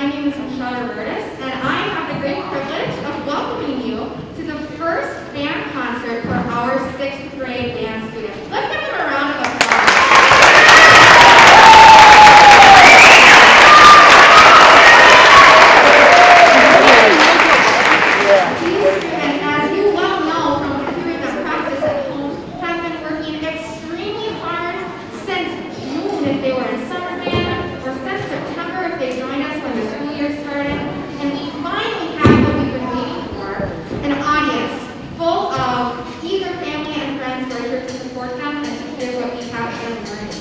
and I have the great privilege of welcoming you to the first band concert for our 6th grade band students. Let's give them a round of applause. These students, as you well know from hearing them practice at home, have been working extremely hard since June if they were in summer band, or since September if they joined us when the school year started. And we finally have what we've been waiting for, an audience full of eager family and friends who are here to support them and to hear what we have been learning.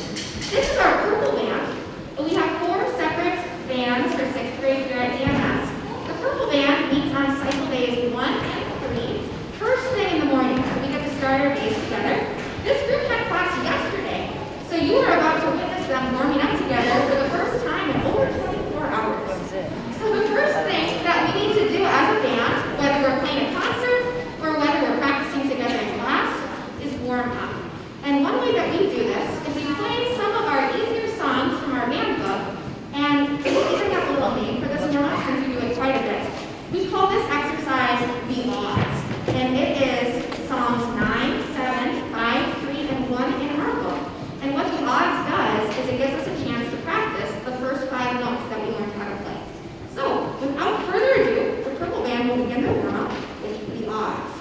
This is our purple band, but we have 4 separate bands for 6th grade here at EMS. The purple band meets on cycle days 1 and 3, first thing in the morning, so we get to start our days together. This group had class yesterday, so you are about to witness them warming up together for the first time in over 24 hours. So the first thing that we need to do as a band, whether we're playing a concert or whether we're practicing together in class, is warm up. And one way that we do this is we play some of our easier songs from our band book, and we even have a little name for this warm-up since we do it quite a bit. We call this exercise the odds, and it is songs 9, 7, 5, 3, and 1 in our book. And what the odds does is it gives us a chance to practice the first 5 notes that we learned how to play. So, without further ado, the purple band will begin their warm-up with the odds.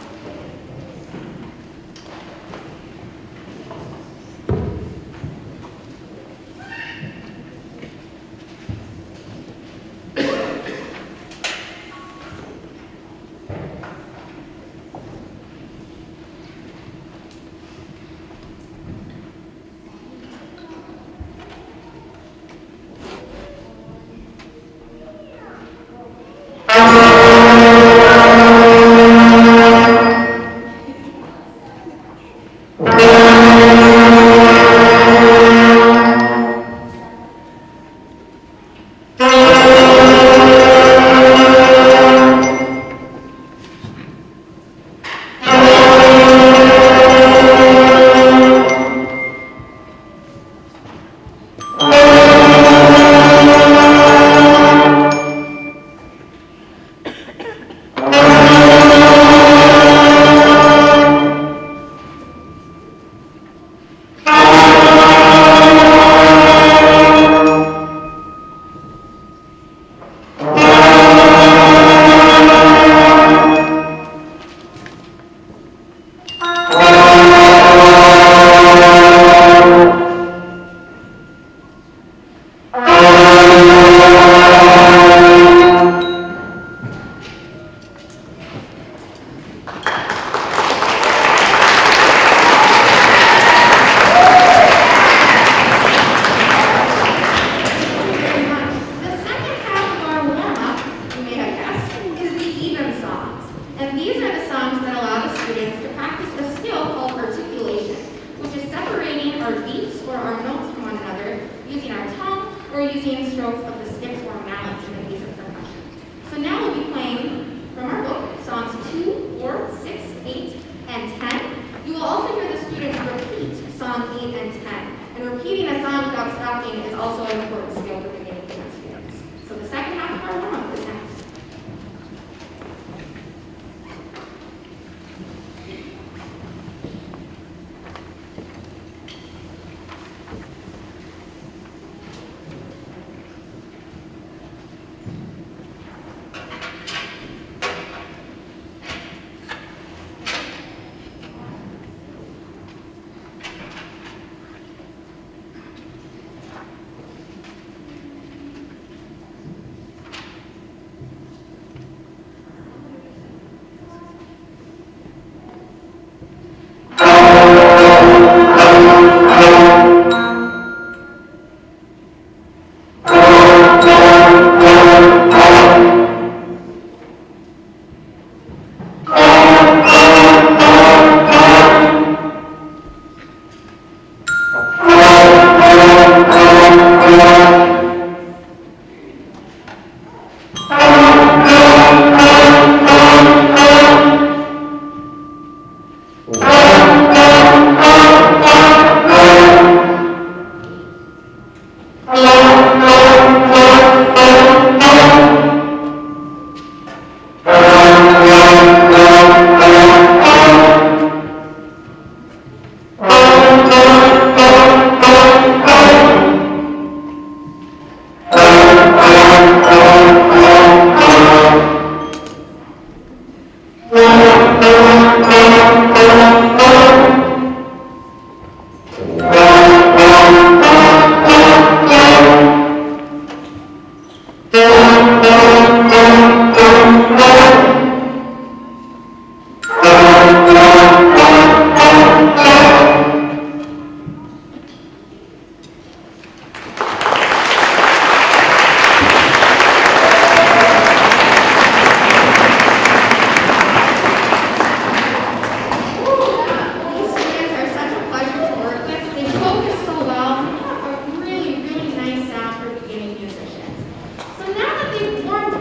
These students are such a pleasure to work with. They focus so well and have a really, really nice sound for beginning musicians. So now that they've warmed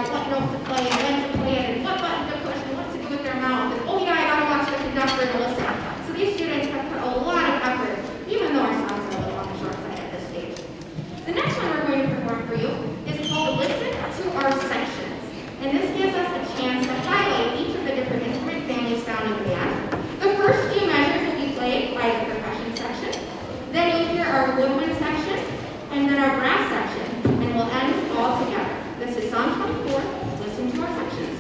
out what note to play, and when to play it, and what button to push, and what to do with their mouth, and oh yeah, I gotta watch the conductor and listen. So these students have put a lot of effort, even though our songs are a little on the short side at this stage. The next one we're going to perform for you is called Listen to Our Sections. And this gives us a chance to highlight each of the different instrument families found in the band. The first few measures will be played by the percussion section. Then you'll hear our woodwind section, and then our brass section, and we'll end all together. This is Song 24, Listen to Our Sections.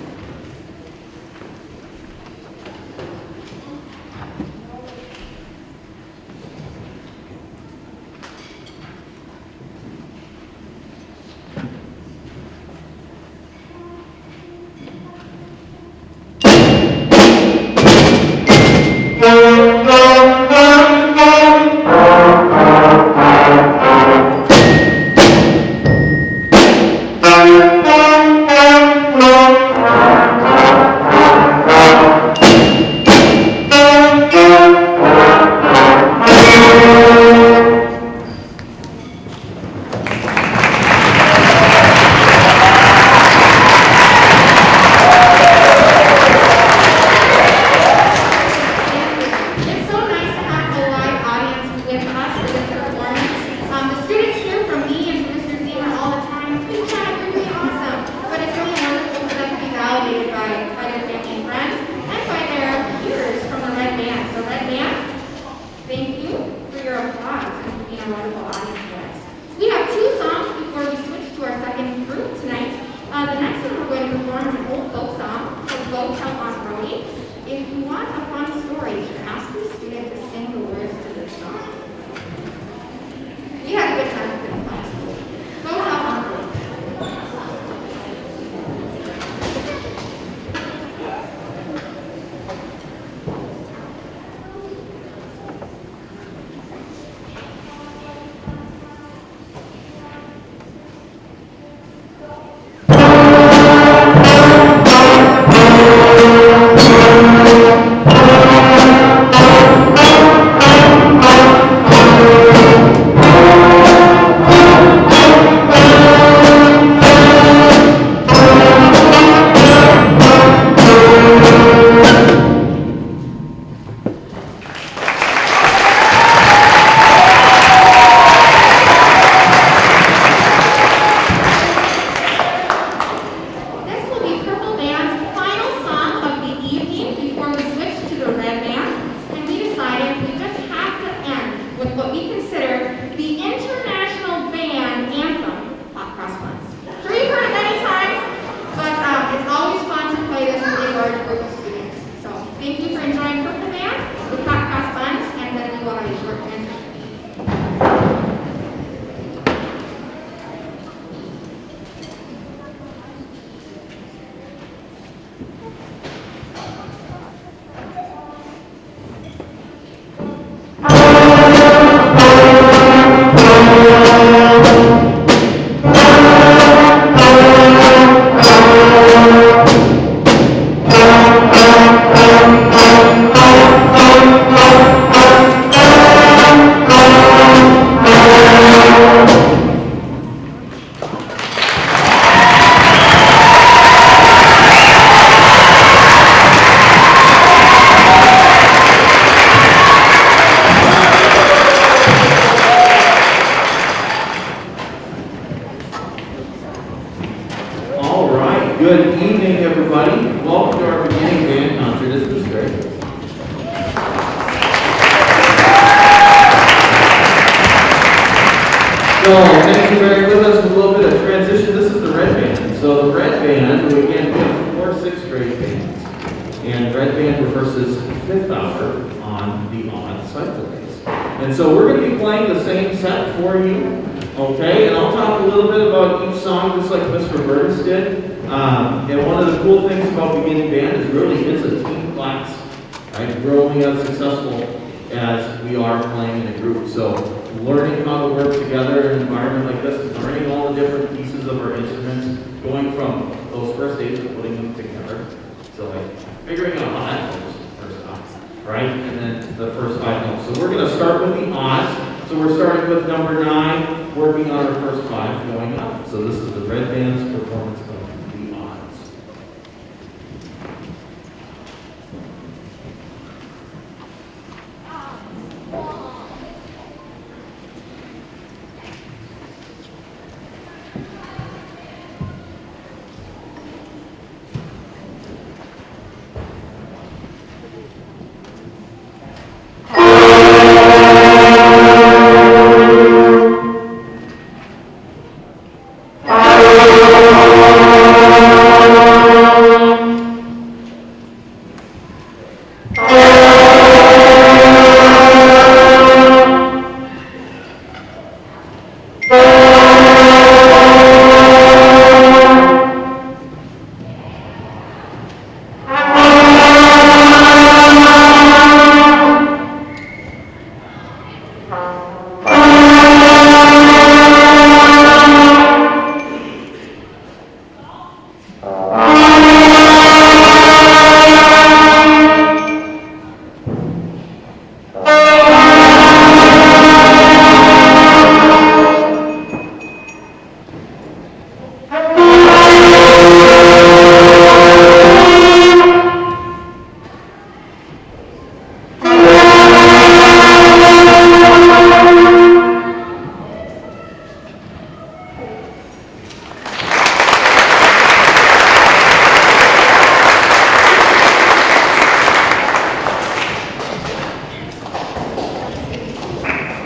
Working on our first five going up. So this is the red band's performance of the odds.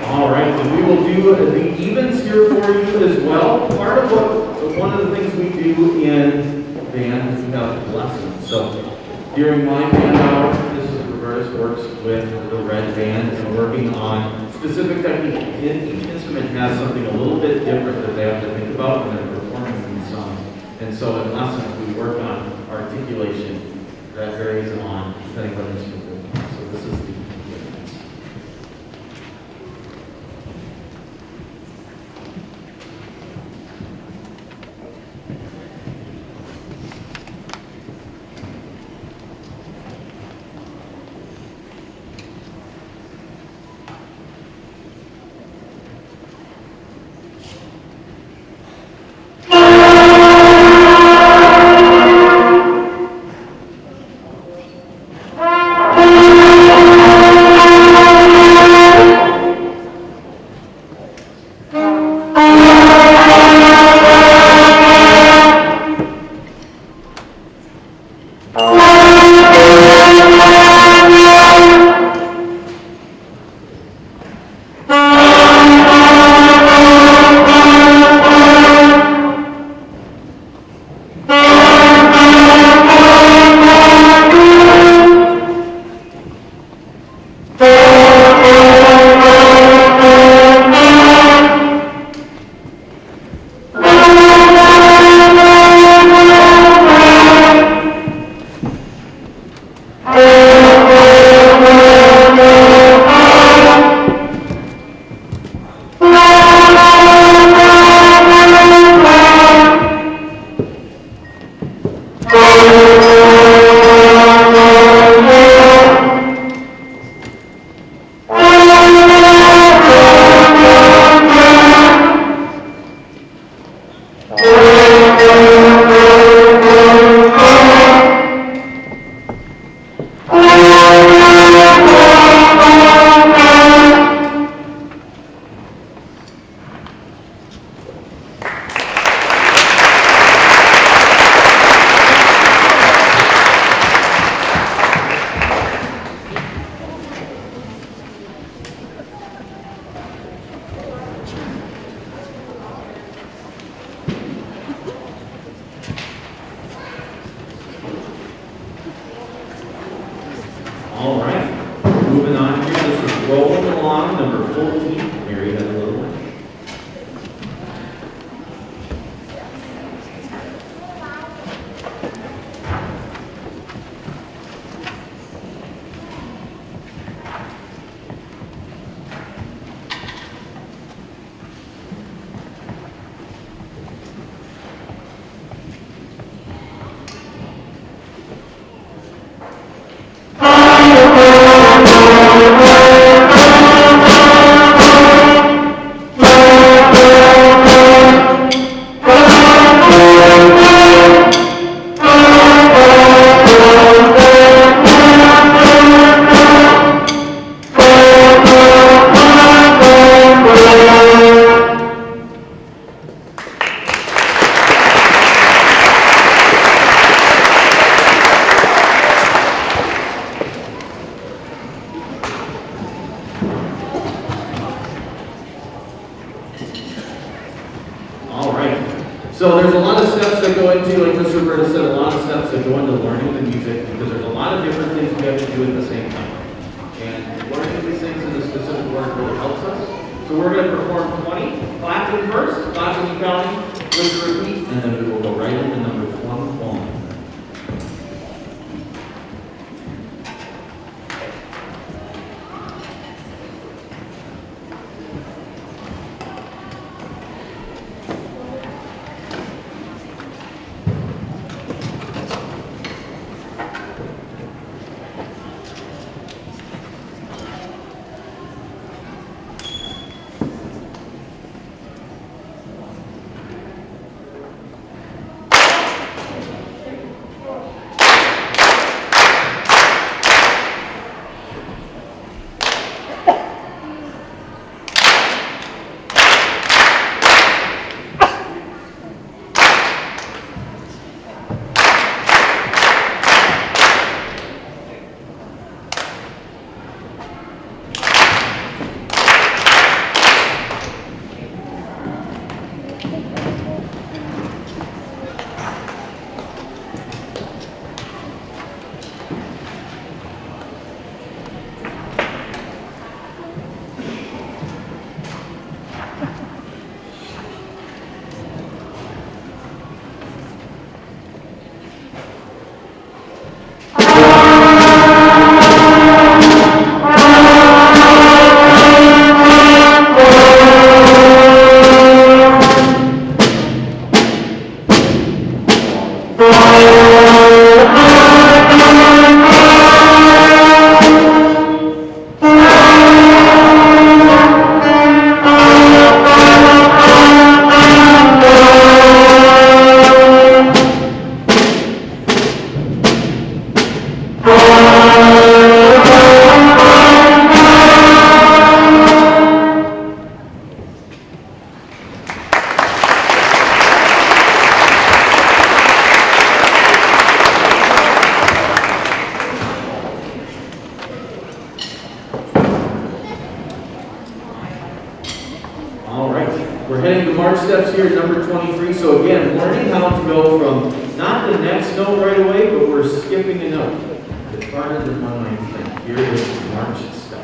All right, and we will do the evens here for you as well. One of the things we do in band is we have lessons. So during my band hour, this is Roberta's works with the red band and working on specific technique. Each instrument has something a little bit different that they have to think about when they're performing these songs. And so in lessons, we work on articulation that varies on depending on the instrument. So this is the evens. So there's a lot of steps that go into, like Mr. Roberta said, a lot of steps that go into learning the music because there's a lot of different things we have to do at the same time. And learning these things in a specific order really helps us. So we're going to perform 20, clapping first, clapping and counting, with the repeat, and then we will go right into number 21. We're heading to march steps here at number 23. So again, learning how to go from not the next note right away, but we're skipping a note. It's harder than one might think. Here is march steps.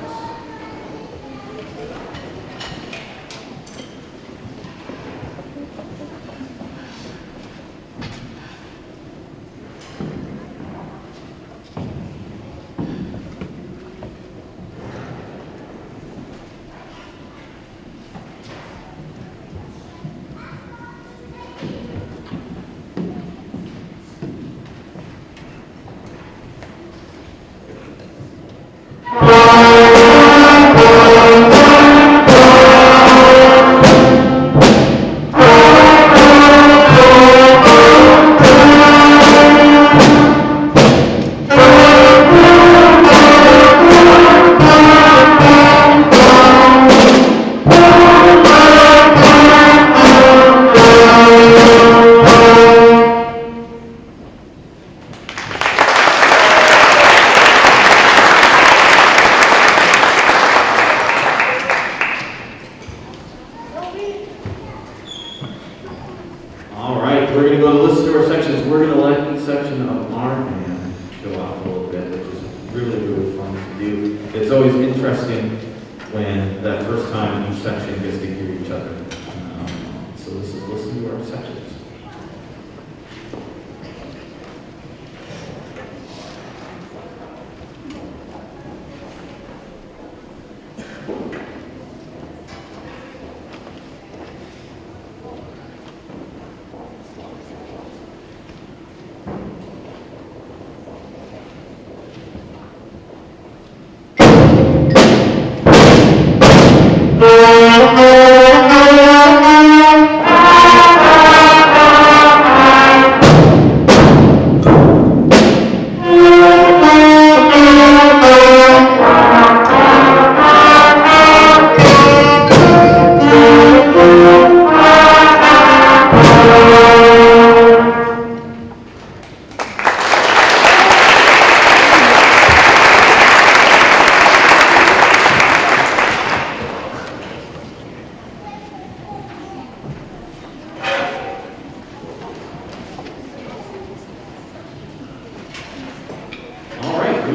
We're going to go to listen to our sections. We're going to let each section of our band go off a little bit, which is really, really fun to do. It's always interesting when that first time each section gets to hear each other. So this is listen to our sections. Thank you.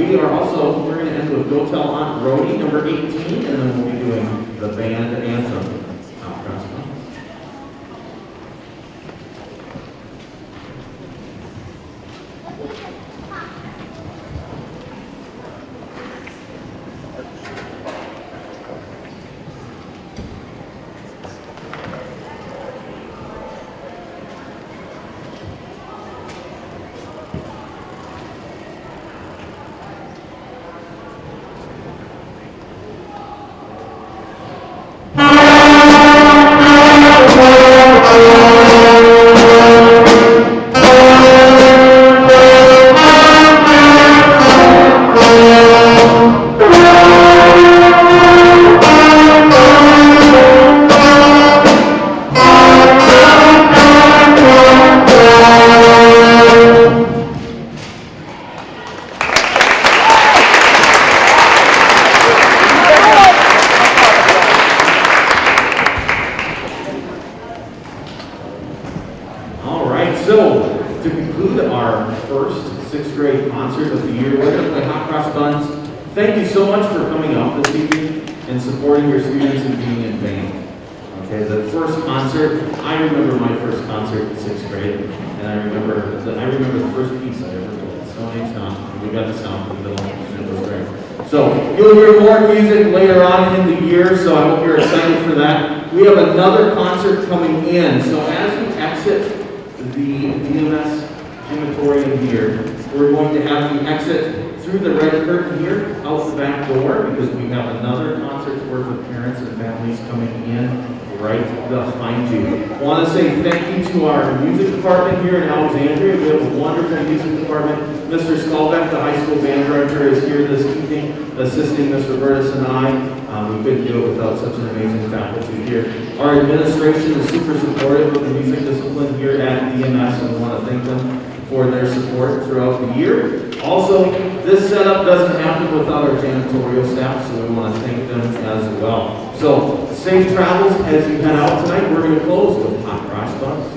we're going to end with Go Tell Aunt Rhody, number 18, and then we'll be doing the band anthem. Cross Buns. So, to conclude our first 6th grade concert of the year, we're going to play Hot Cross Buns. Thank you so much for coming out this evening and supporting your students and being in band. Okay, the first concert, I remember my first concert in 6th grade, and I remember the first piece I ever played, Stone Sound. We got the sound for the middle, and it was great. So, you'll hear more music later on in the year, so I hope you're excited for that. We have another concert coming in, so as you exit the DMS gymatorium here, we're going to have you exit through the red curtain here, out the back door, because we have another concert's worth of parents and families coming in right behind you. I want to say thank you to our music department here in Alexandria. We have a wonderful music department. Mr. Skalbeck, the high school band director, is here this evening assisting Mr. Burtis and I. We couldn't do it without such an amazing faculty here. Our administration is super supportive of the music discipline here at DMS, and we want to thank them for their support throughout the year. Also, this setup doesn't happen without our janitorial staff, so we want to thank them as well. So, safe travels as you head out tonight. We're going to close with Hot Cross Buns.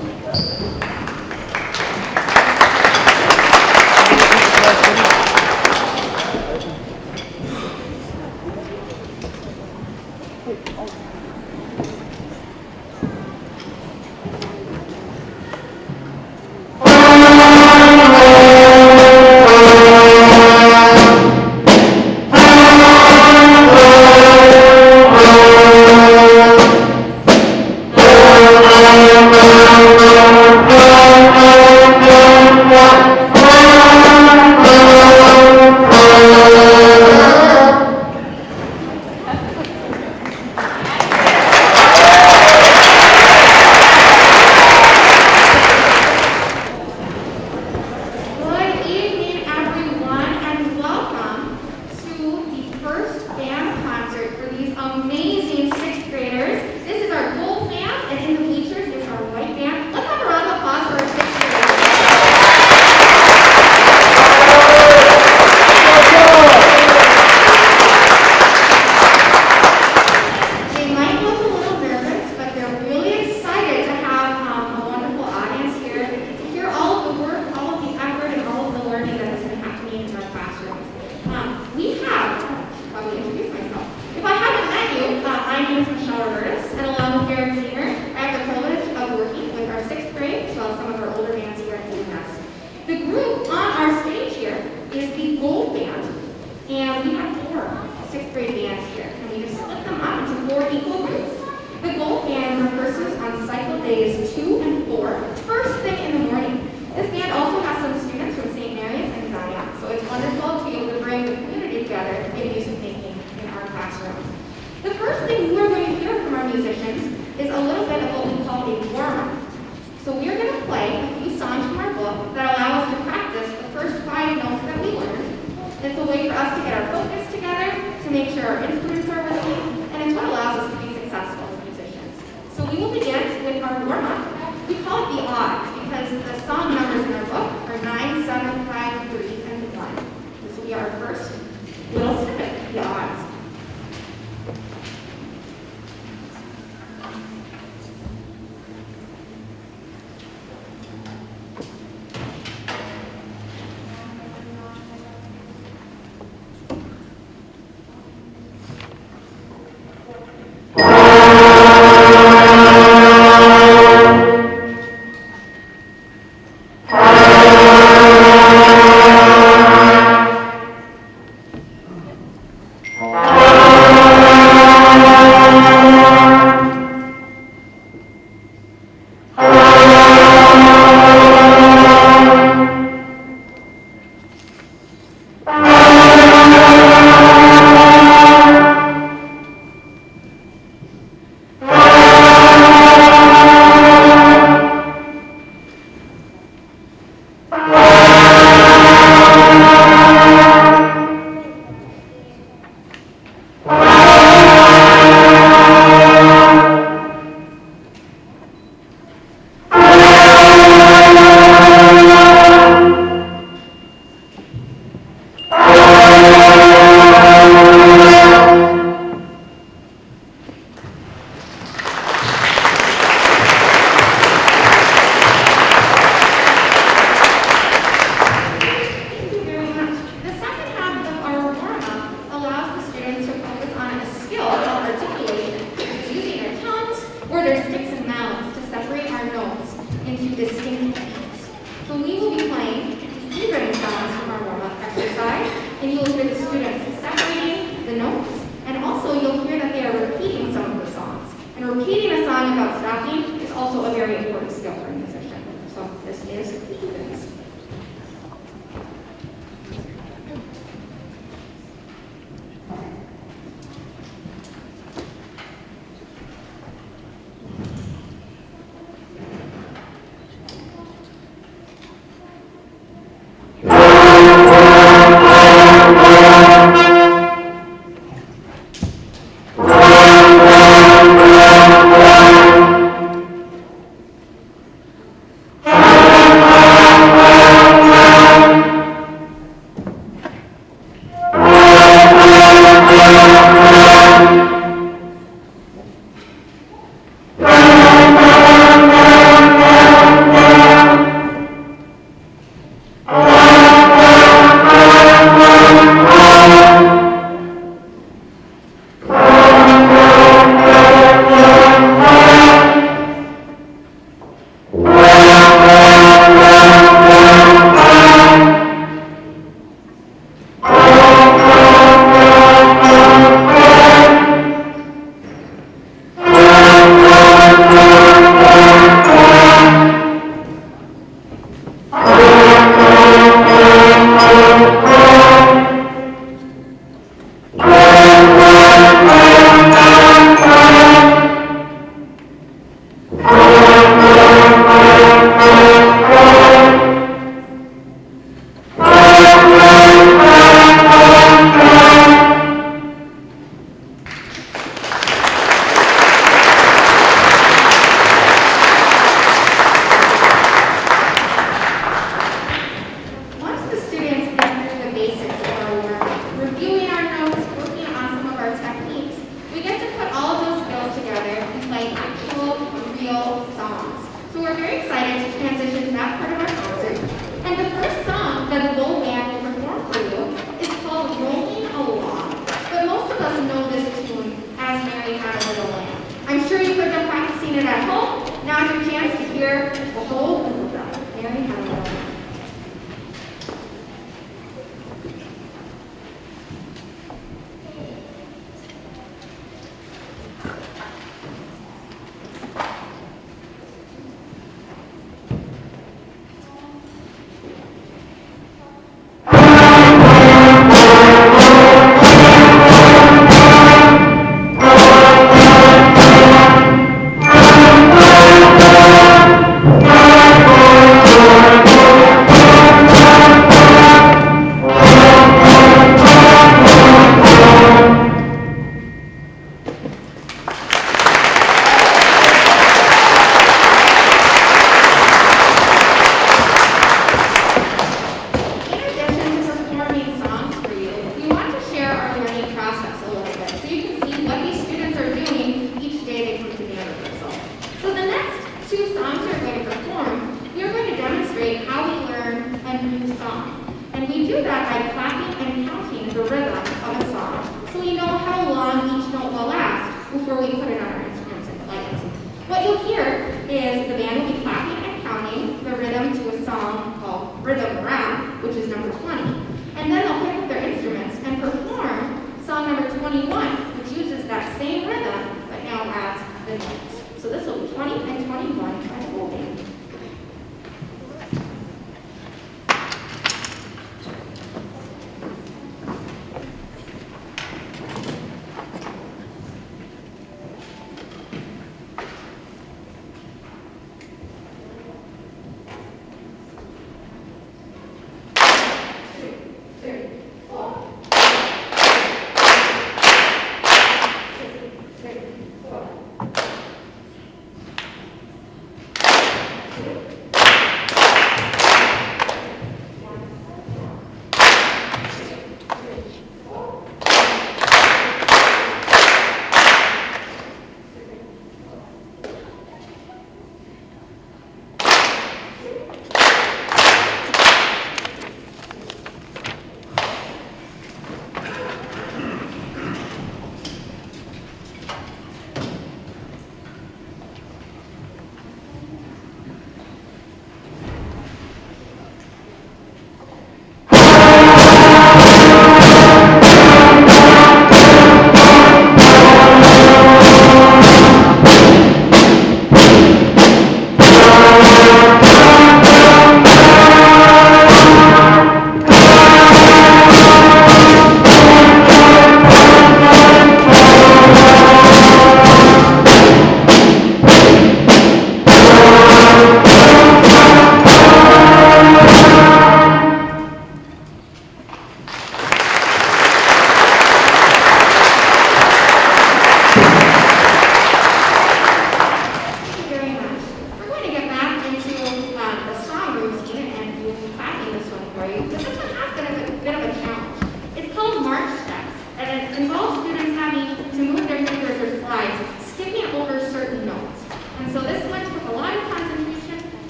distinct beats. So we will be playing even songs from our warm-up exercise, and you will hear the students separating the notes, and also you'll hear that they are repeating some of the songs. And repeating a song without stopping is also a very important skill for a musician. So this is evens.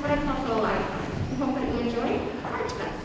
but it's also a lot of fun. I hope that you enjoy art steps.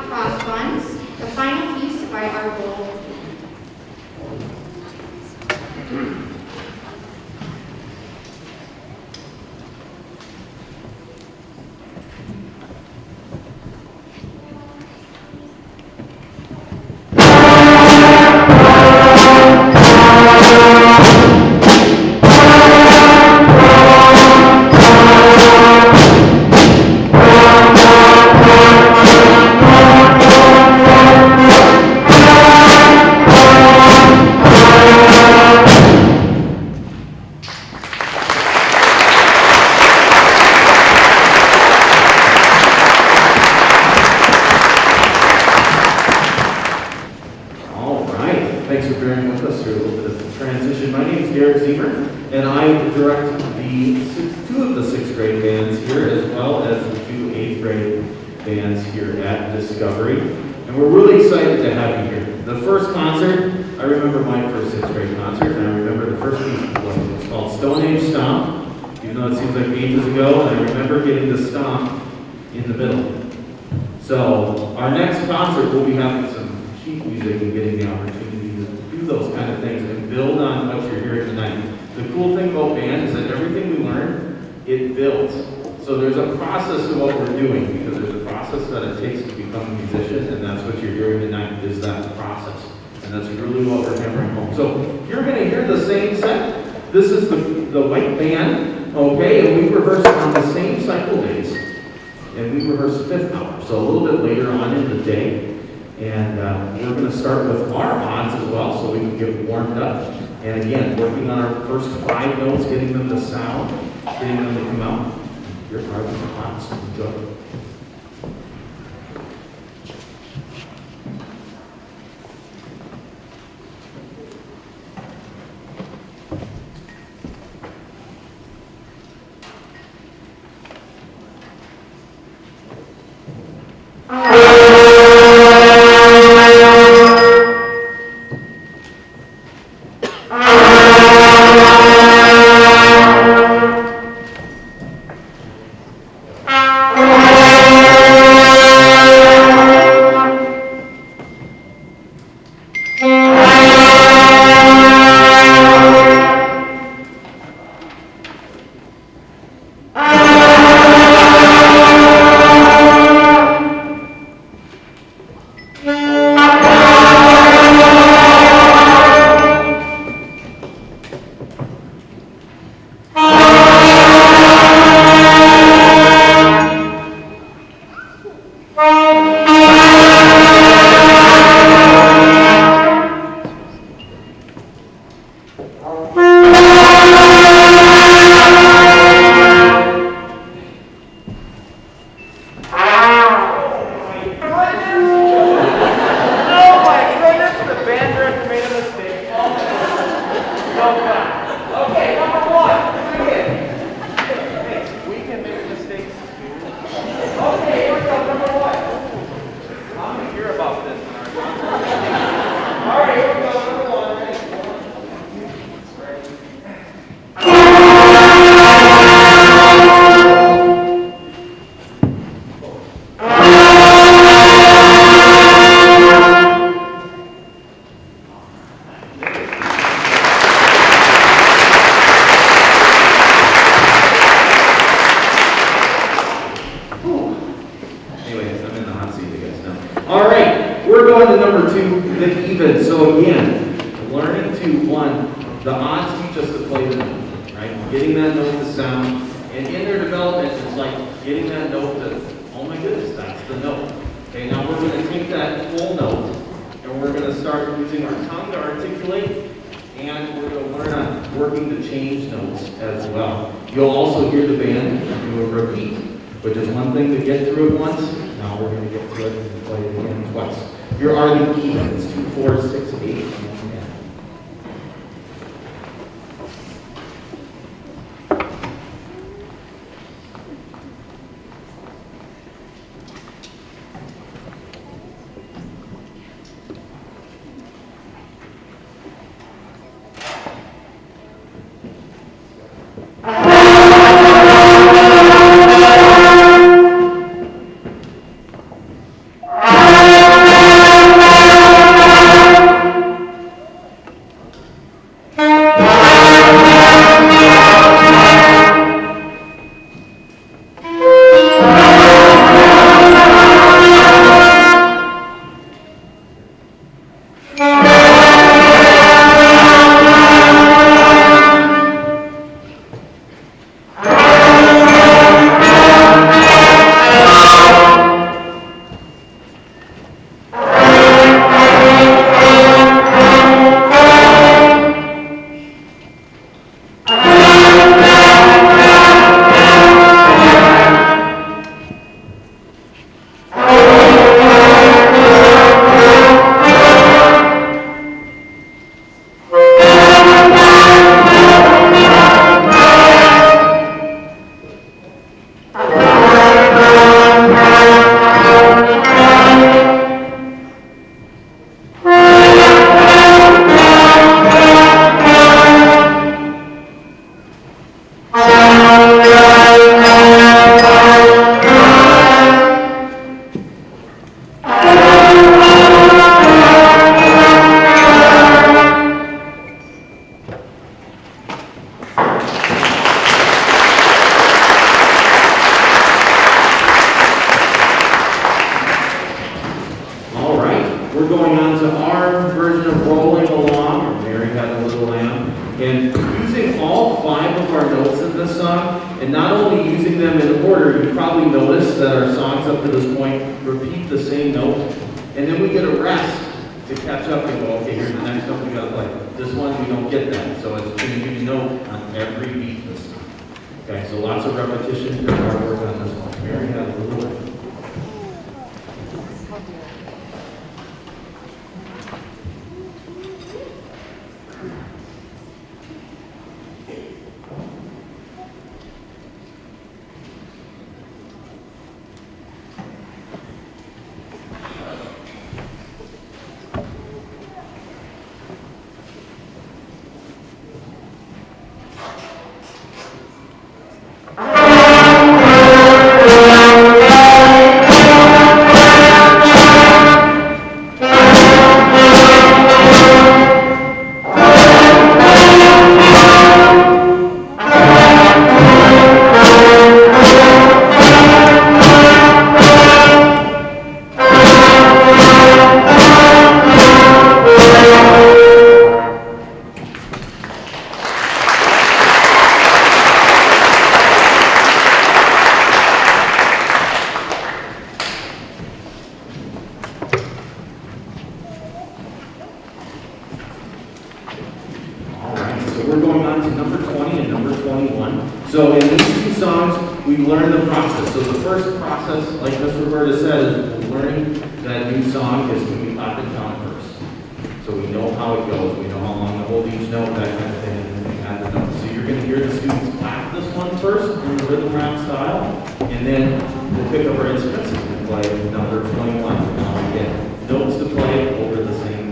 Cross Buns, the final piece by our goal. Thanks for bearing with us through a little bit of the transition. My name is Derek Ziemer, and I direct two of the sixth grade bands here, as well as the two eighth grade bands here at Discovery. And we're really excited to have you here. The first concert, I remember my first sixth grade concert, and I remember the first piece it was called Stone Age Stomp, even though it seems like ages ago, and I remember getting the stomp in the middle. So our next concert, we'll be having some sheet music and getting the opportunity those kind of things and build on what you're hearing tonight. The cool thing about band is that everything we learn, it builds. So there's a process to what we're doing, because there's a process that it takes to become a musician, and that's what you're hearing tonight, is that process. And that's really what we're hammering home. So you're going to hear the same set This is the white band, okay, and we rehearse on the same cycle days. And we rehearse fifth hour, so a little bit later on in the day. And we're going to start with our odds as well, so we can get warmed up. And again, working on our first 5 notes, getting them to sound, getting them to come out. Your odds, enjoy. And using all 5 of our notes in this song, and not only using them in order, you probably noticed that our songs up to this point repeat the same note, and then we get a rest to catch up and go, okay, here's the next note we gotta play. This one, we don't get that, so it's going to give you note on every beat this time. Okay, so lots of repetition, good hard work on this one. Mary had a little bit. So in these 2 songs, we learn the process. So the first process, like Mr. Roberta said, is learning that new song is when we clap and count first. So we know how it goes, we know how long to hold each note, that kind of thing, and then we add the notes. So you're going to hear the students clap this one first in the rhythm rap style, and then we'll pick up our instruments and play number 21. Now we get notes to play over the same.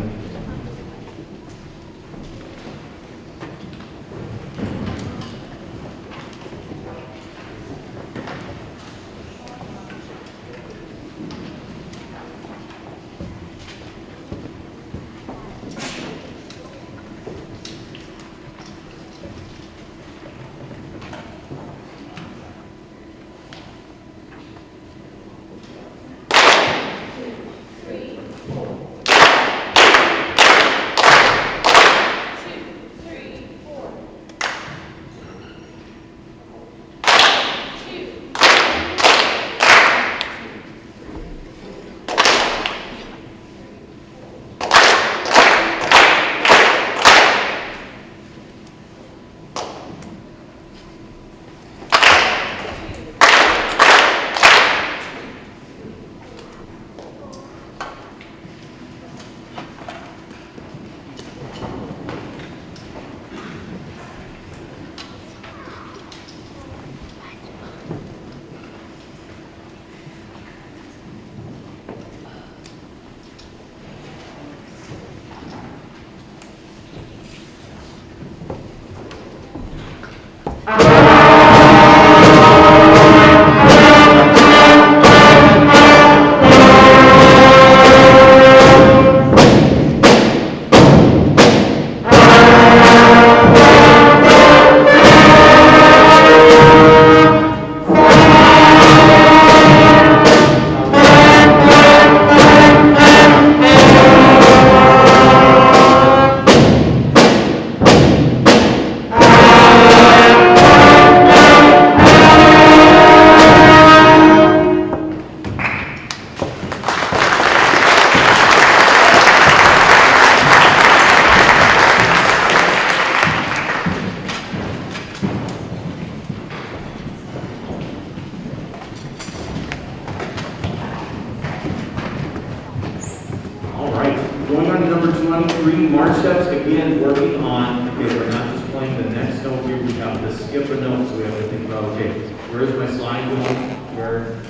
Going on to number 23, march steps, again, working on, okay, we're not just playing the next note here, we have to skip a note, so we have to think about, okay, where is my slide going,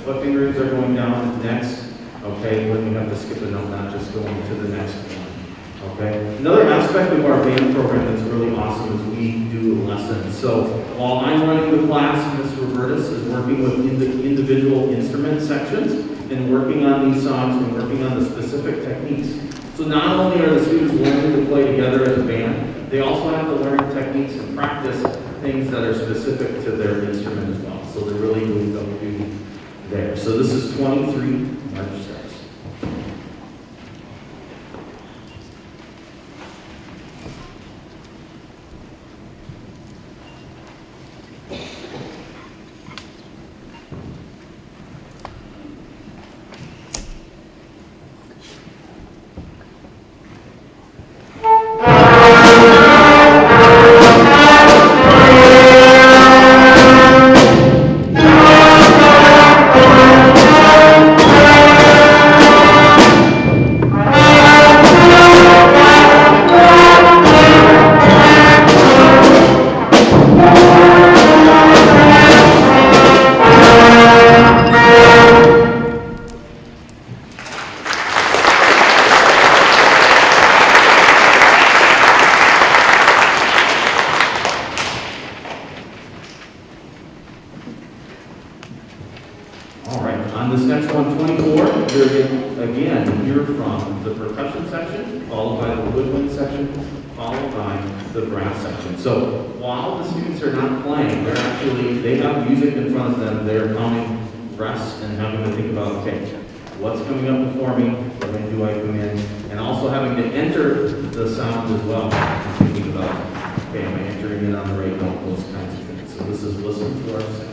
what fingerings are going down next, okay, when we have to skip a note, not just going to the next one, okay. Another aspect of our band program that's really awesome is we do lessons. So while I'm running the class, Ms. Robertus is working with individual instrument sections and working on these songs and working on the specific techniques. So not only are the students learning to play together as a band, they also have to learn techniques and practice things that are specific to their instrument as well. So they're really doing double duty there. So this is 23 march steps. On this next one, 24, you're going to again hear from the percussion section, followed by the woodwind section, followed by the brass section. So while the students are not playing, they have music in front of them. They're counting breaths and having to think about, okay, what's coming up before me? When do I come in? And also having to enter the sound as well. Thinking about, okay, am I entering in on the right note? Those kinds of things. So this is listen to our sections.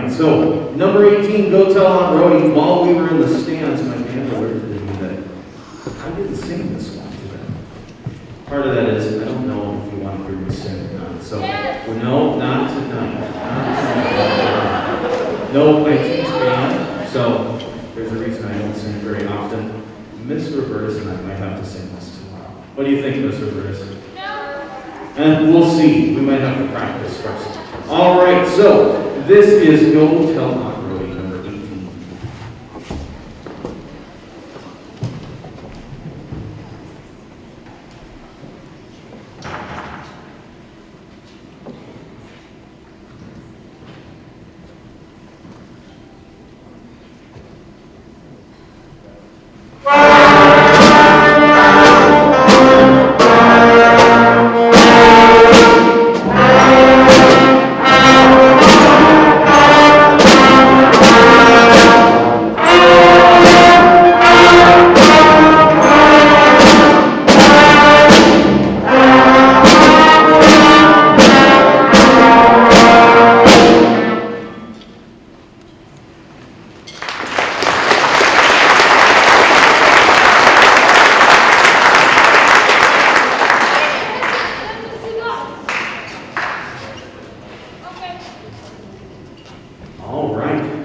So, number 18, Go Tell Aunt Rhody. While we were in the stands, my band alerted me that I didn't sing this one to them. Part of that is, I don't know if you want to hear me sing or not. So, well, no, not tonight. No, I teach band, so there's a reason I don't sing very often. Miss Robertus and I might have to sing this tomorrow. What do you think, Miss Robertus? No. And we'll see. We might have to practice first. All right, so this is Go Tell Aunt Rhody, number 18.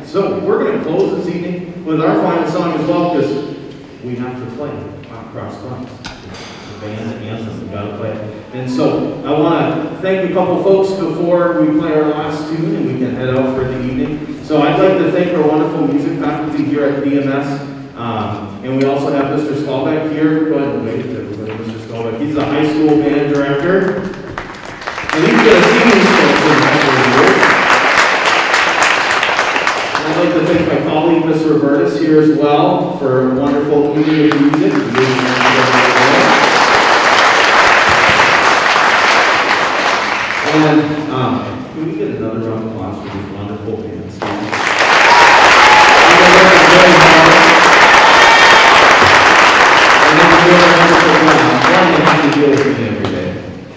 So we're going to close this evening with our final song as well, because we have to play on Cross Buns. The band anthem, we got to play it. And so I want to thank a couple folks before we play our last tune and we can head out for the evening. So I'd like to thank our wonderful music faculty here at DMS. And we also have Mr. Skalbeck here. Go ahead and wave to everybody, Mr. Skalbeck. He's the high school band director. And he's going to sing these folks in a couple of years. I'd like to thank my colleague, Ms. Robertus, here as well for a wonderful evening of music. And can we get another round of applause for these wonderful bands?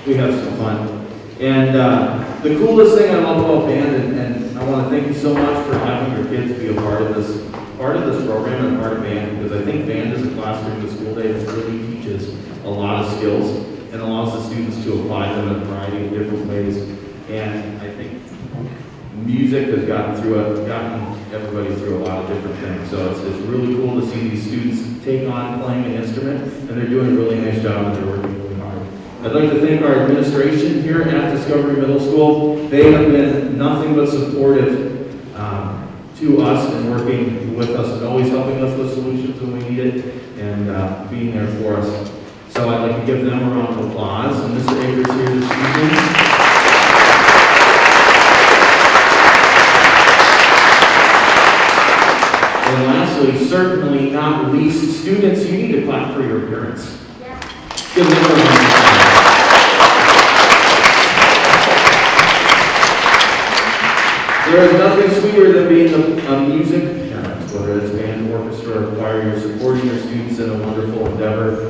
We have some fun. And the coolest thing I love about band, and I want to thank you so much for having your kids be a part of this program and part of band, because I think band is a class during the school day that really teaches a lot of skills and allows the students to apply them in a variety of different ways. And I think music has gotten everybody through a lot of different things. So it's really cool to see these students take on playing an instrument, and they're doing a really nice job and they're working really hard. I'd like to thank our administration here at Discovery Middle School. They have been nothing but supportive to us and working with us and always helping us with solutions when we need it and being there for us. So I'd like to give them a round of applause. And Mr. Akers here this evening. not least, students, you need to clap for your parents. Give them a round. There is nothing sweeter than being a music parent, whether it's band, orchestra, or choir. You're supporting your students in a wonderful endeavor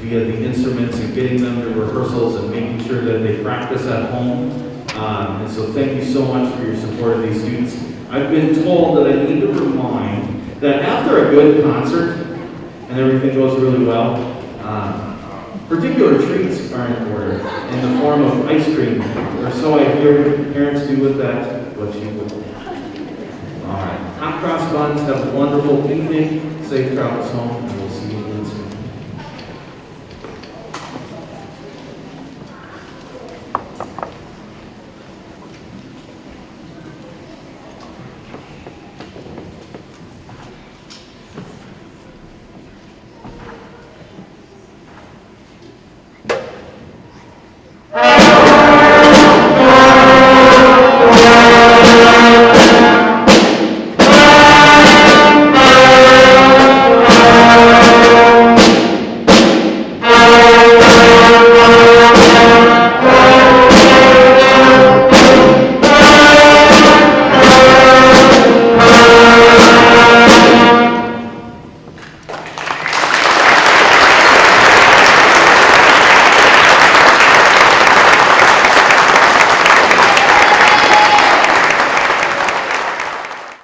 via the instruments and getting them to rehearsals and making sure that they practice at home. And so thank you so much for your support of these students. I've been told that I need to remind that after a good concert and everything goes really well, particular treats are in order in the form of ice cream, or so I hear parents do with that. What you will. All right. Hot Cross Buns, have a wonderful evening. Safe travels home.